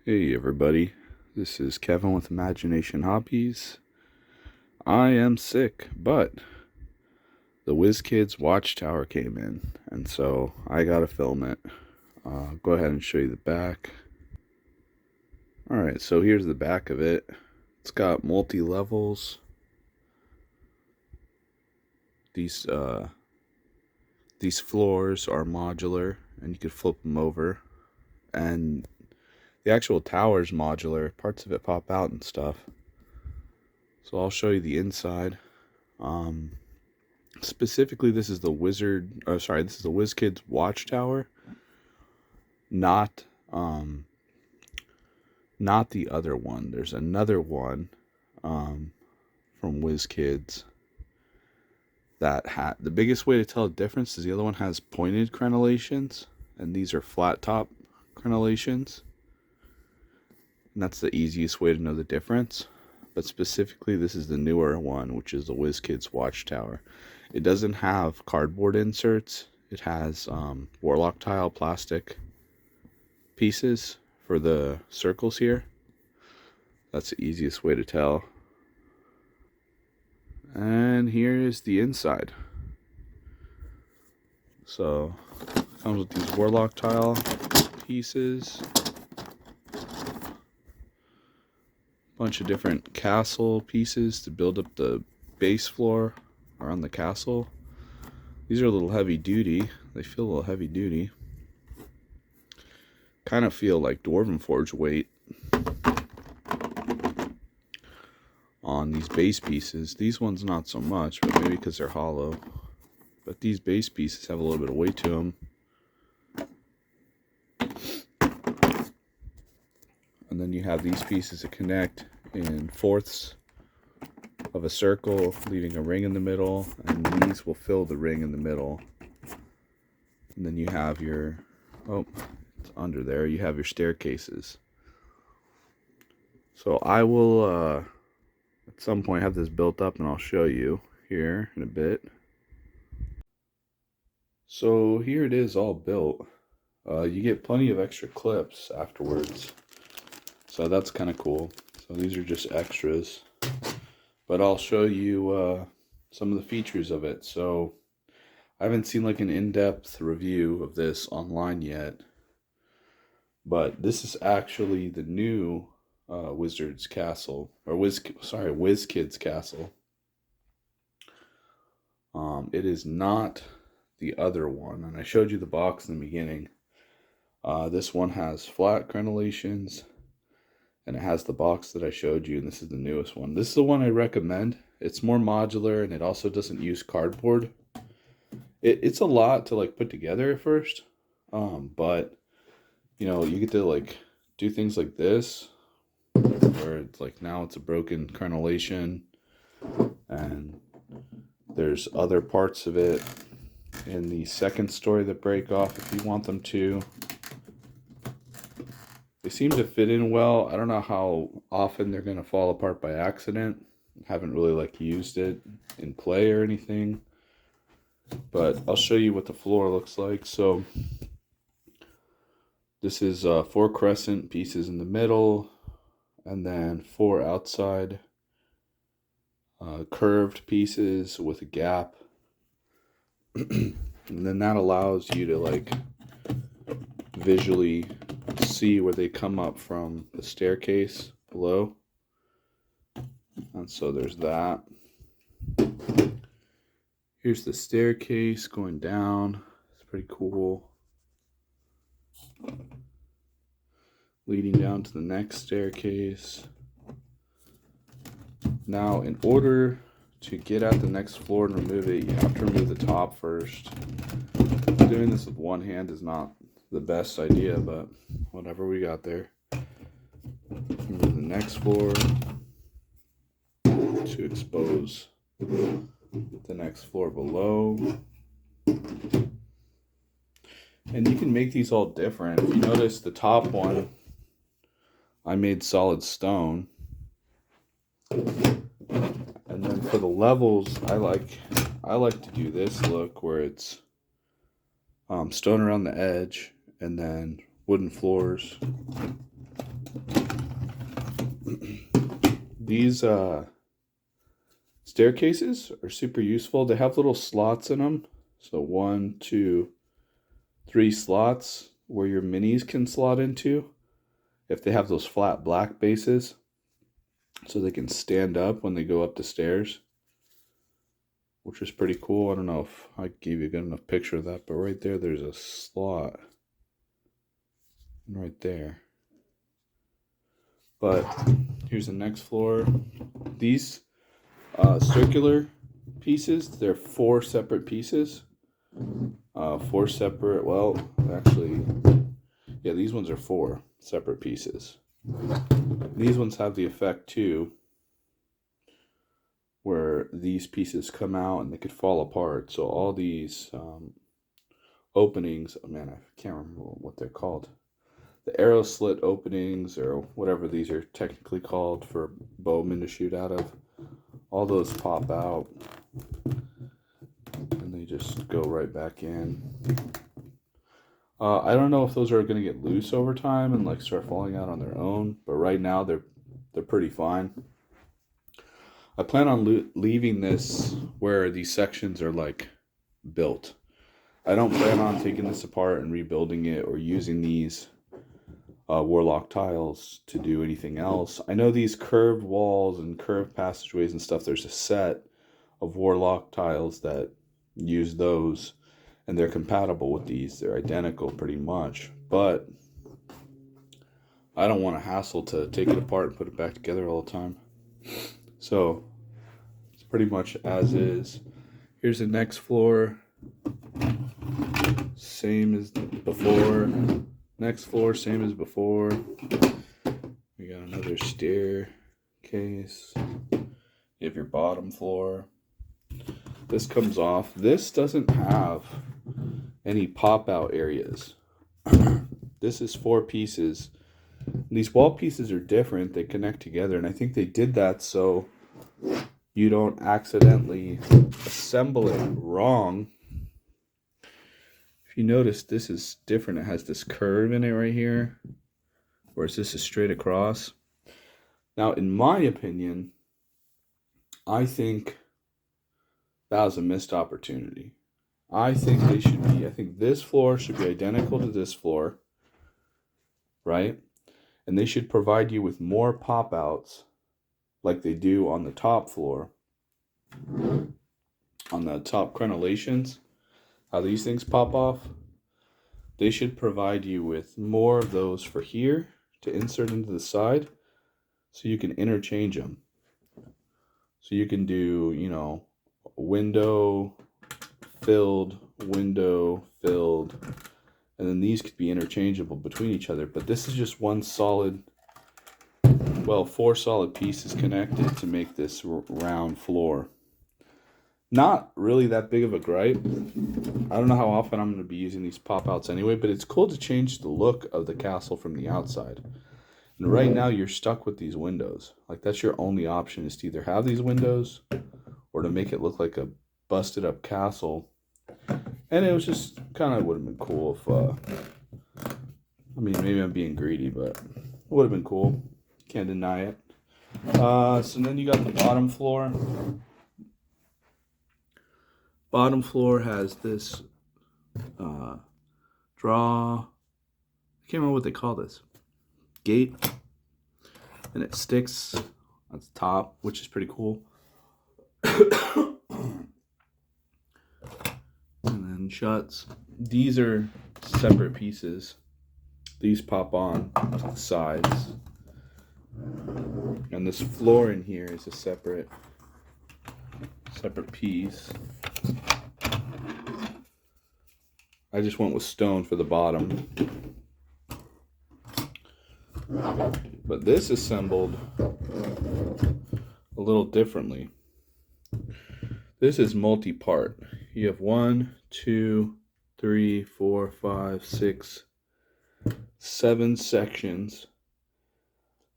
Hey everybody, this is Kevin with Imagination Hobbies. I am sick, but the WizKids Watchtower came in, and so I gotta film it. Go ahead and show you the back. Alright, so here's the back of it. It's got multi-levels. These floors are modular, and you could flip them over. And the actual tower is modular. Parts of it pop out and stuff. So I'll show you the inside. Specifically, this is the WizKids Watchtower, not not the other one. There's another one from WizKids that the biggest way to tell the difference is the other one has pointed crenellations, and these are flat top crenellations, and that's the easiest way to know the difference. But specifically, this is the newer one, which is the WizKids Watchtower. It doesn't have cardboard inserts. It has Warlock tile plastic pieces for the circles here. That's the easiest way to tell. And here is the inside. So, it comes with these Warlock tile pieces. Bunch of different castle pieces to build up the base floor around the castle. These are a little heavy duty. They feel a little heavy duty. Kind of feel like Dwarven Forge weight on these base pieces. These ones not so much, but maybe because they're hollow. But these base pieces have a little bit of weight to them. And then you have these pieces that connect in fourths of a circle, leaving a ring in the middle, and these will fill the ring in the middle. And then you have your, it's under there, you have your staircases. So I will at some point have this built up, and I'll show you here in a bit. So here it is all built. You get plenty of extra clips afterwards, so that's kind of cool. So these are just extras, but I'll show you some of the features of it. So I haven't seen like an in-depth review of this online yet, but this is actually the new Wizard's Castle, or WizKids Castle. It is not the other one, and I showed you the box in the beginning. This one has flat crenellations, and it has the box that I showed you, and this is the newest one. This is the one I recommend. It's more modular, and it also doesn't use cardboard. It's a lot to like put together at first, but you know, you get to like do things like this, where it's like now it's a broken crenellation, and there's other parts of it in the second story that break off if you want them to. They seem to fit in well. I don't know how often they're going to fall apart by accident. Haven't really like used it in play or anything, but I'll show you what the floor looks like. So this is 4 crescent pieces in the middle, and then 4 outside curved pieces with a gap. And then that allows you to like visually see where they come up from the staircase below. And so there's that. Here's the staircase going down. It's pretty cool. Leading down to the next staircase. Now, in order to get at the next floor and remove it, you have to remove the top first. Doing this with one hand is not the best idea, but whatever, we got there. Remove the next floor to expose the next floor below. And you can make these all different. If you notice, the top one I made solid stone. And then for the levels, I like to do this look where it's stone around the edge, and then wooden floors These staircases are super useful. They have little slots in them. So 1, 2, 3 slots where your minis can slot into if they have those flat black bases, so they can stand up when they go up the stairs, which is pretty cool. I don't know if I gave you a good enough picture of that, but right there, there's a slot right there. But here's the next floor. These circular pieces, they're 4 separate pieces. 4 separate, well, actually, yeah, these ones are 4 separate pieces. These ones have the effect too, where these pieces come out and they could fall apart. So all these openings, oh man, I can't remember what they're called. The arrow slit openings, or whatever these are technically called for bowmen to shoot out of, all those pop out and they just go right back in. I don't know if those are going to get loose over time and like start falling out on their own, but right now they're pretty fine. I plan on leaving this where these sections are like built. I don't plan on taking this apart and rebuilding it or using these warlock tiles to do anything else. I know these curved walls and curved passageways and stuff, there's a set of warlock tiles that use those, and they're compatible with these. They're identical pretty much, but I don't want a hassle to take it apart and put it back together all the time. So it's pretty much as is. Here's the next floor. Same as before. Next floor, same as before. We got another staircase. You have your bottom floor. This comes off. This doesn't have any pop-out areas. This is 4 pieces. These wall pieces are different. They connect together, and I think they did that so you don't accidentally assemble it wrong. If you notice, this is different. It has this curve in it right here, whereas this is straight across. Now, in my opinion, I think that was a missed opportunity. I think this floor should be identical to this floor, right? And they should provide you with more pop-outs like they do on the top floor. On the top crenellations, how these things pop off, they should provide you with more of those for here to insert into the side so you can interchange them. So you can do, window filled, and then these could be interchangeable between each other. But this is just one solid, 4 solid pieces connected to make this round floor. Not really that big of a gripe. I don't know how often I'm going to be using these pop-outs anyway, but it's cool to change the look of the castle from the outside. And right now you're stuck with these windows. Like, that's your only option, is to either have these windows or to make it look like a busted up castle. And it was just kind of would have been cool if, maybe I'm being greedy, but it would have been cool. Can't deny it. So then you got the bottom floor. Bottom floor has this draw. I can't remember what they call this. Gate. And it sticks at the top, which is pretty cool. And then shuts. These are separate pieces. These pop on to the sides. And this floor in here is a separate piece. I just went with stone for the bottom. But this is assembled a little differently. This is multi-part. You have 1, 2, 3, 4, 5, 6, 7 sections.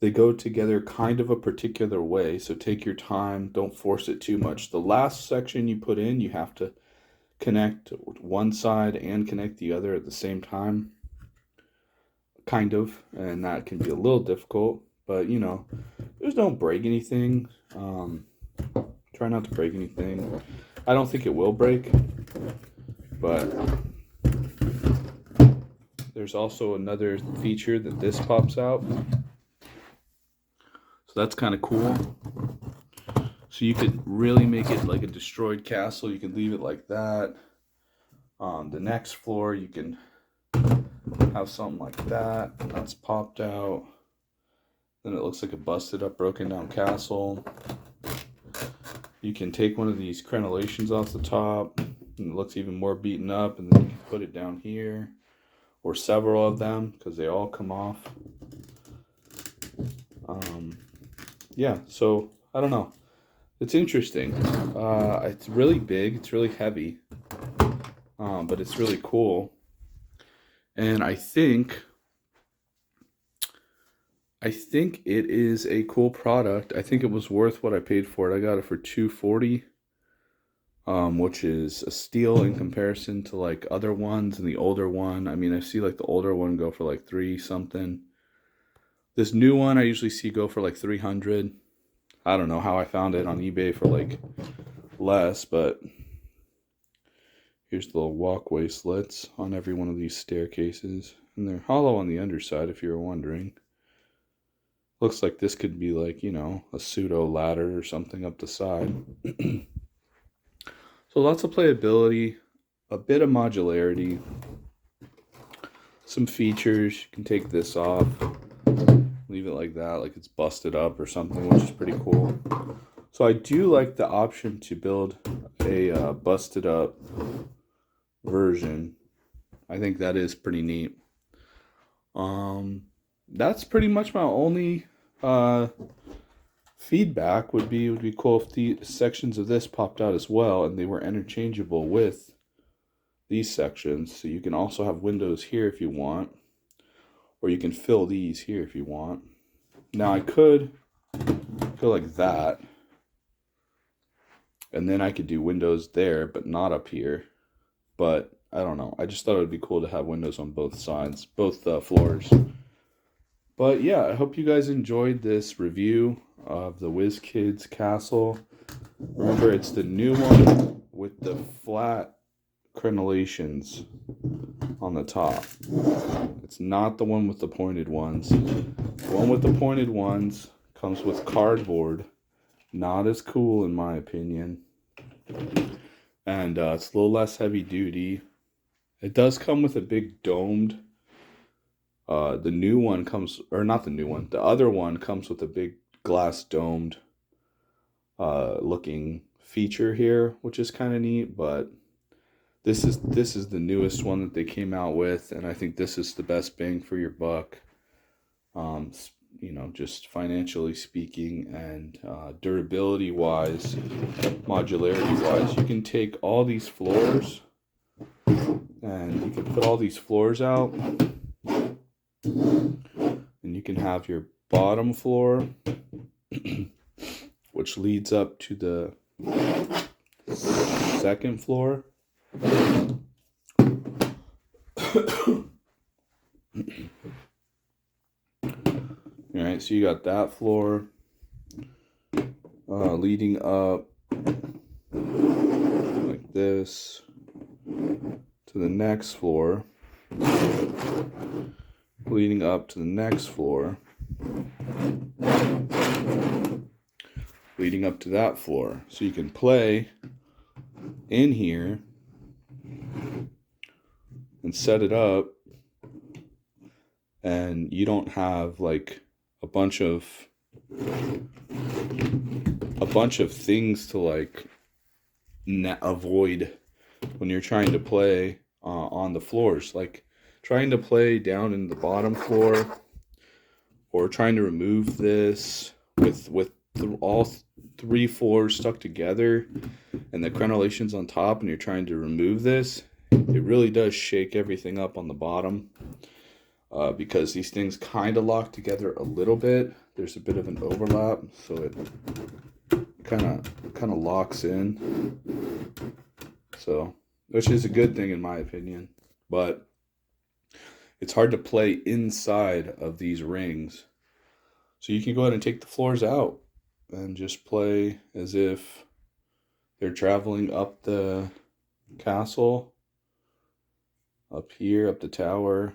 They go together kind of a particular way, so take your time. Don't force it too much. The last section you put in, you have to connect one side and connect the other at the same time. Kind of. And that can be a little difficult. But, Just don't break anything. Try not to break anything. I don't think it will break, but there's also another feature that this pops out. So that's kind of cool. So you could really make it like a destroyed castle. You could leave it like that. The next floor, you can have something like that. That's popped out. Then it looks like a busted up, broken down castle. You can take one of these crenellations off the top, and it looks even more beaten up, and then you can put it down here, or several of them, because they all come off. Yeah, so I don't know. It's interesting. It's really big. It's really heavy, but it's really cool. And I think it is a cool product. I think it was worth what I paid for it. I got it for $240, which is a steal in comparison to like other ones and the older one. I mean, I see like the older one go for like 3 something. This new one I usually see go for like 300. I don't know how I found it on eBay for like less, but here's the little walkway slits on every one of these staircases, and they're hollow on the underside if you were wondering. Looks like this could be like, you know, a pseudo ladder or something up the side. So lots of playability, a bit of modularity, some features. You can take this off, leave it like that, like it's busted up or something, which is pretty cool. So I do like the option to build a busted up version. I think that is pretty neat. That's pretty much my only feedback. Would be cool if the sections of this popped out as well and they were interchangeable with these sections. So you can also have windows here if you want, or you can fill these here if you want. Now I could go like that, and then I could do windows there but not up here. But I don't know, I just thought it would be cool to have windows on both sides, both floors. But yeah, I hope you guys enjoyed this review of the WizKids Castle. Remember, it's the new one with the flat crenellations on the top. It's not the one with the pointed ones. The one with the pointed ones comes with cardboard. Not as cool in my opinion. And it's a little less heavy duty. It does come with a big domed. The new one comes, or not the new one, the other one comes with a big glass domed looking feature here, which is kind of neat. But this is the newest one that they came out with, and I think this is the best bang for your buck. You know, just financially speaking, and durability wise, modularity wise. You can take all these floors and you can put all these floors out, and you can have your bottom floor which leads up to the second floor. Alright, so you got that floor leading up like this to the next floor, leading up to the next floor, leading up to that floor. So you can play in here and set it up, and you don't have like a bunch of things to like avoid when you're trying to play on the floors, like trying to play down in the bottom floor, or trying to remove this with all 3 floors stuck together and the crenellations on top, and you're trying to remove this. It really does shake everything up on the bottom, because these things kind of lock together a little bit. There's a bit of an overlap, so it kind of locks in. So, which is a good thing in my opinion, but it's hard to play inside of these rings. So you can go ahead and take the floors out and just play as if they're traveling up the castle, up here, up the tower,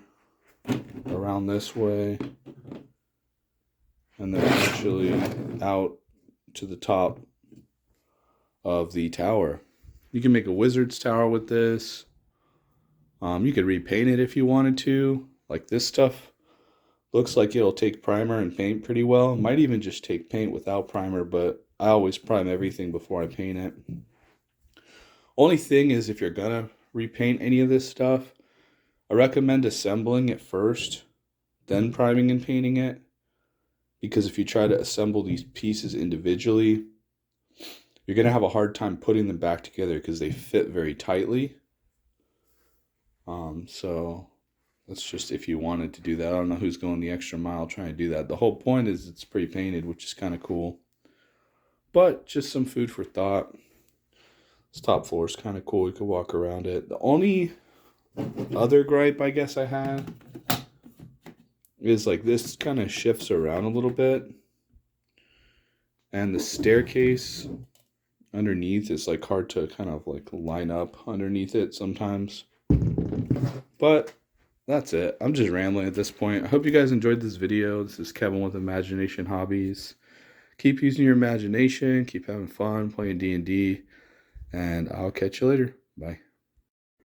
around this way, and then actually out to the top of the tower. You can make a wizard's tower with this. You could repaint it if you wanted to. Like this stuff looks like it'll take primer and paint pretty well. It might even just take paint without primer, but I always prime everything before I paint it. Only thing is, if you're gonna repaint any of this stuff, I recommend assembling it first, then priming and painting it. Because if you try to assemble these pieces individually, you're gonna have a hard time putting them back together because they fit very tightly. So that's just if you wanted to do that. I don't know who's going the extra mile trying to do that. The whole point is it's pre-painted, which is kind of cool. But just some food for thought. This top floor is kind of cool. You could walk around it. The only other gripe I guess I had is like this kind of shifts around a little bit. And the staircase underneath is like hard to kind of like line up underneath it sometimes. But that's it. I'm just rambling at this point. I hope you guys enjoyed this video. This is Kevin with Imagination Hobbies. Keep using your imagination. Keep having fun playing D&D. And I'll catch you later. Bye.